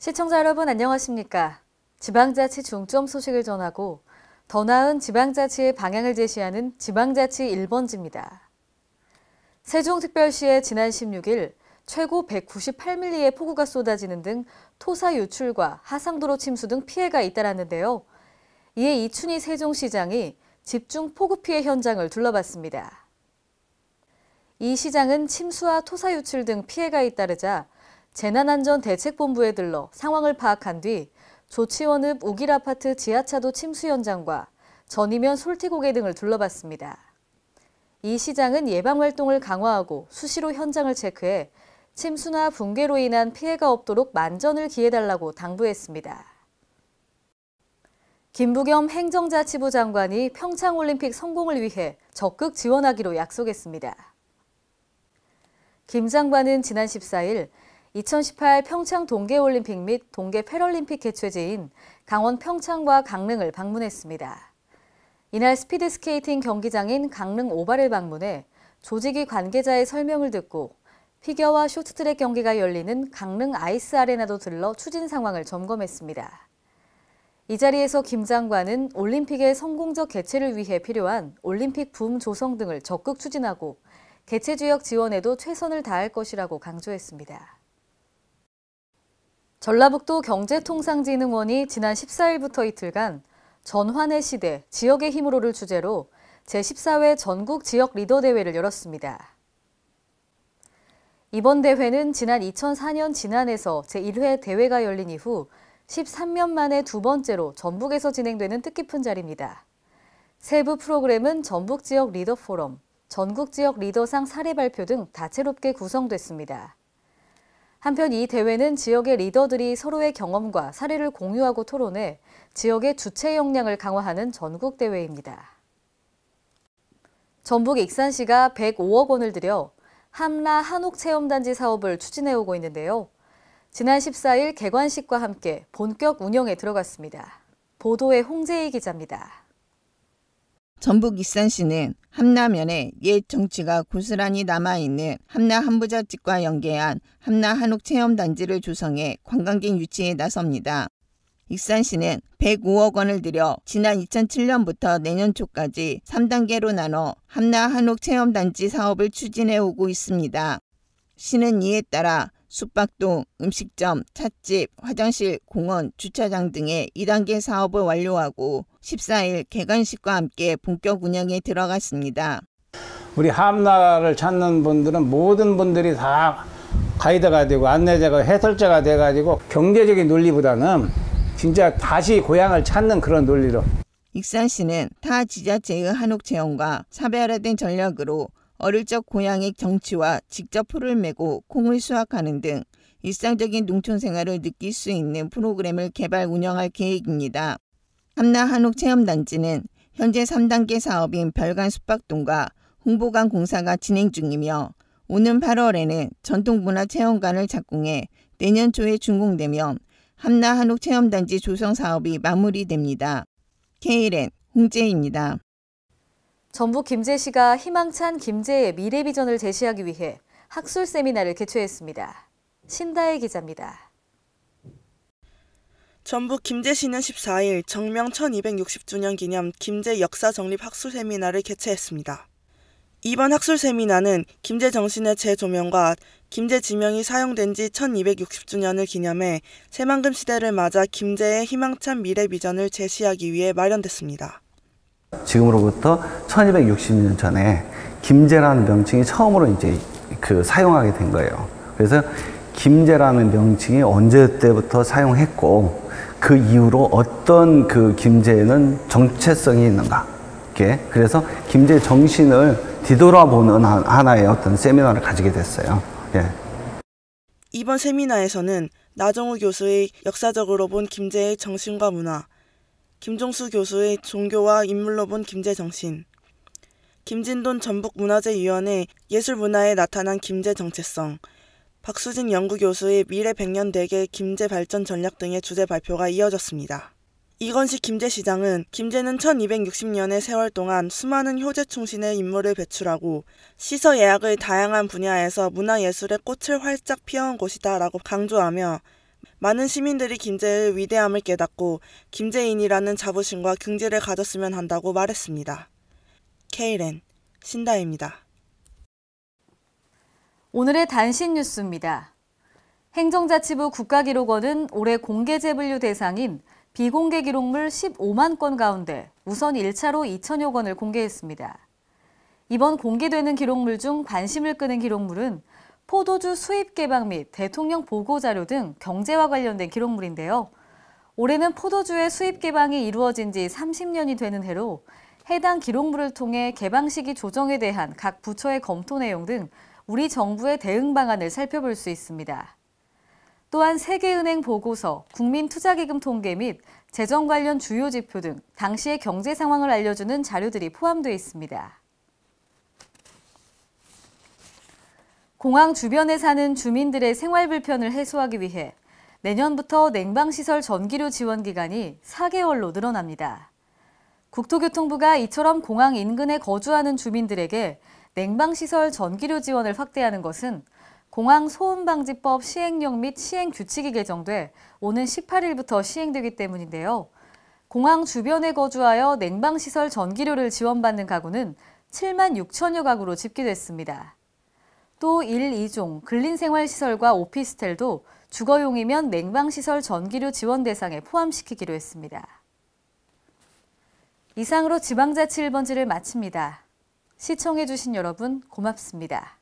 시청자 여러분 안녕하십니까? 지방자치 중점 소식을 전하고 더 나은 지방자치의 방향을 제시하는 지방자치 1번지입니다. 세종특별시에 지난 16일 최고 198mm의 폭우가 쏟아지는 등 토사 유출과 하상도로 침수 등 피해가 잇따랐는데요. 이에 이춘희 세종시장이 집중 폭우 피해 현장을 둘러봤습니다. 이 시장은 침수와 토사 유출 등 피해가 잇따르자 재난안전대책본부에 들러 상황을 파악한 뒤 조치원읍 우길아파트 지하차도 침수 현장과 전이면 솔티고개 등을 둘러봤습니다. 이 시장은 예방활동을 강화하고 수시로 현장을 체크해 침수나 붕괴로 인한 피해가 없도록 만전을 기해달라고 당부했습니다. 김부겸 행정자치부 장관이 평창올림픽 성공을 위해 적극 지원하기로 약속했습니다. 김 장관은 지난 14일 2018 평창 동계올림픽 및 동계 패럴림픽 개최지인 강원 평창과 강릉을 방문했습니다. 이날 스피드스케이팅 경기장인 강릉 오발을 방문해 조직위 관계자의 설명을 듣고 피겨와 쇼트트랙 경기가 열리는 강릉 아이스 아레나도 들러 추진 상황을 점검했습니다. 이 자리에서 김 장관은 올림픽의 성공적 개최를 위해 필요한 올림픽 붐 조성 등을 적극 추진하고 개최 지역 지원에도 최선을 다할 것이라고 강조했습니다. 전라북도 경제통상진흥원이 지난 14일부터 이틀간 전환의 시대, 지역의 힘으로를 주제로 제14회 전국 지역 리더 대회를 열었습니다. 이번 대회는 지난 2004년 진안에서 제1회 대회가 열린 이후 13년 만에 두 번째로 전북에서 진행되는 뜻깊은 자리입니다. 세부 프로그램은 전북 지역 리더 포럼, 전국 지역 리더상 사례 발표 등 다채롭게 구성됐습니다. 한편 이 대회는 지역의 리더들이 서로의 경험과 사례를 공유하고 토론해 지역의 주체 역량을 강화하는 전국 대회입니다. 전북 익산시가 105억 원을 들여 함라 한옥체험단지 사업을 추진해오고 있는데요. 지난 14일 개관식과 함께 본격 운영에 들어갔습니다. 보도에 홍재희 기자입니다. 전북 익산시는 함라면에 옛 정취가 고스란히 남아있는 함라 한부잣집과 연계한 함라 한옥체험단지를 조성해 관광객 유치에 나섭니다. 익산시는 105억 원을 들여 지난 2007년부터 내년 초까지 3단계로 나눠 함라 한옥체험단지 사업을 추진해오고 있습니다. 시는 이에 따라 숙박동, 음식점, 찻집, 화장실, 공원, 주차장 등의 2단계 사업을 완료하고 14일 개관식과 함께 본격 운영에 들어갔습니다. 우리 함라를 찾는 분들은 모든 분들이 다 가이드가 되고 안내자가 해설자가 돼가지고 경제적인 논리보다는 진짜 다시 고향을 찾는 그런 논리로. 익산시는 타 지자체의 한옥체험과 차별화된 전략으로 어릴 적 고향의 경치와 직접 풀을 메고 콩을 수확하는 등 일상적인 농촌 생활을 느낄 수 있는 프로그램을 개발 운영할 계획입니다. 함라 한옥체험단지는 현재 3단계 사업인 별관 숙박동과 홍보관 공사가 진행 중이며 오는 8월에는 전통문화체험관을 착공해 내년 초에 준공되면 함라 한옥체험단지 조성 사업이 마무리됩니다. KLN 홍재희입니다. 전북 김제시가 희망찬 김제의 미래 비전을 제시하기 위해 학술 세미나를 개최했습니다. 신다혜 기자입니다. 전북 김제시는 14일 정명 1260주년 기념 김제 역사 정립 학술 세미나를 개최했습니다. 이번 학술 세미나는 김제 정신의 재조명과 김제 지명이 사용된 지 1260주년을 기념해 새만금 시대를 맞아 김제의 희망찬 미래 비전을 제시하기 위해 마련됐습니다. 지금으로부터 1260년 전에 김제라는 명칭이 처음으로 이제 사용하게 된 거예요. 그래서 김제라는 명칭이 언제 때부터 사용했고 그 이후로 어떤 그 김제에는 정체성이 있는가. 그래서 김제 정신을 뒤돌아보는 하나의 어떤 세미나를 가지게 됐어요. 예. 이번 세미나에서는 나정우 교수의 역사적으로 본 김제의 정신과 문화, 김종수 교수의 종교와 인물로 본 김제 정신, 김진돈 전북문화재위원회 예술문화에 나타난 김제 정체성, 박수진 연구교수의 미래 100년 대계 김제 발전 전략 등의 주제 발표가 이어졌습니다. 이건식 김제시장은 김제는 1260년의 세월 동안 수많은 효제충신의 인물을 배출하고 시서 예학의 다양한 분야에서 문화예술의 꽃을 활짝 피워온 곳이다 라고 강조하며 많은 시민들이 김제의 위대함을 깨닫고 김제인이라는 자부심과 긍지를 가졌으면 한다고 말했습니다. K랜 신다혜입니다. 오늘의 단신 뉴스입니다. 행정자치부 국가기록원은 올해 공개재 분류 대상인 비공개 기록물 15만 건 가운데 우선 1차로 2천여 건을 공개했습니다. 이번 공개되는 기록물 중 관심을 끄는 기록물은 포도주 수입 개방 및 대통령 보고 자료 등 경제와 관련된 기록물인데요. 올해는 포도주의 수입 개방이 이루어진 지 30년이 되는 해로 해당 기록물을 통해 개방 시기 조정에 대한 각 부처의 검토 내용 등 우리 정부의 대응 방안을 살펴볼 수 있습니다. 또한 세계은행 보고서, 국민투자기금 통계 및 재정 관련 주요 지표 등 당시의 경제 상황을 알려주는 자료들이 포함되어 있습니다. 공항 주변에 사는 주민들의 생활 불편을 해소하기 위해 내년부터 냉방시설 전기료 지원 기간이 4개월로 늘어납니다. 국토교통부가 이처럼 공항 인근에 거주하는 주민들에게 냉방시설 전기료 지원을 확대하는 것은 공항 소음방지법 시행령 및 시행규칙이 개정돼 오는 18일부터 시행되기 때문인데요. 공항 주변에 거주하여 냉방시설 전기료를 지원받는 가구는 7만 6천여 가구로 집계됐습니다. 또 1, 2종 근린생활시설과 오피스텔도 주거용이면 냉방시설 전기료 지원 대상에 포함시키기로 했습니다. 이상으로 지방자치 1번지를 마칩니다. 시청해주신 여러분 고맙습니다.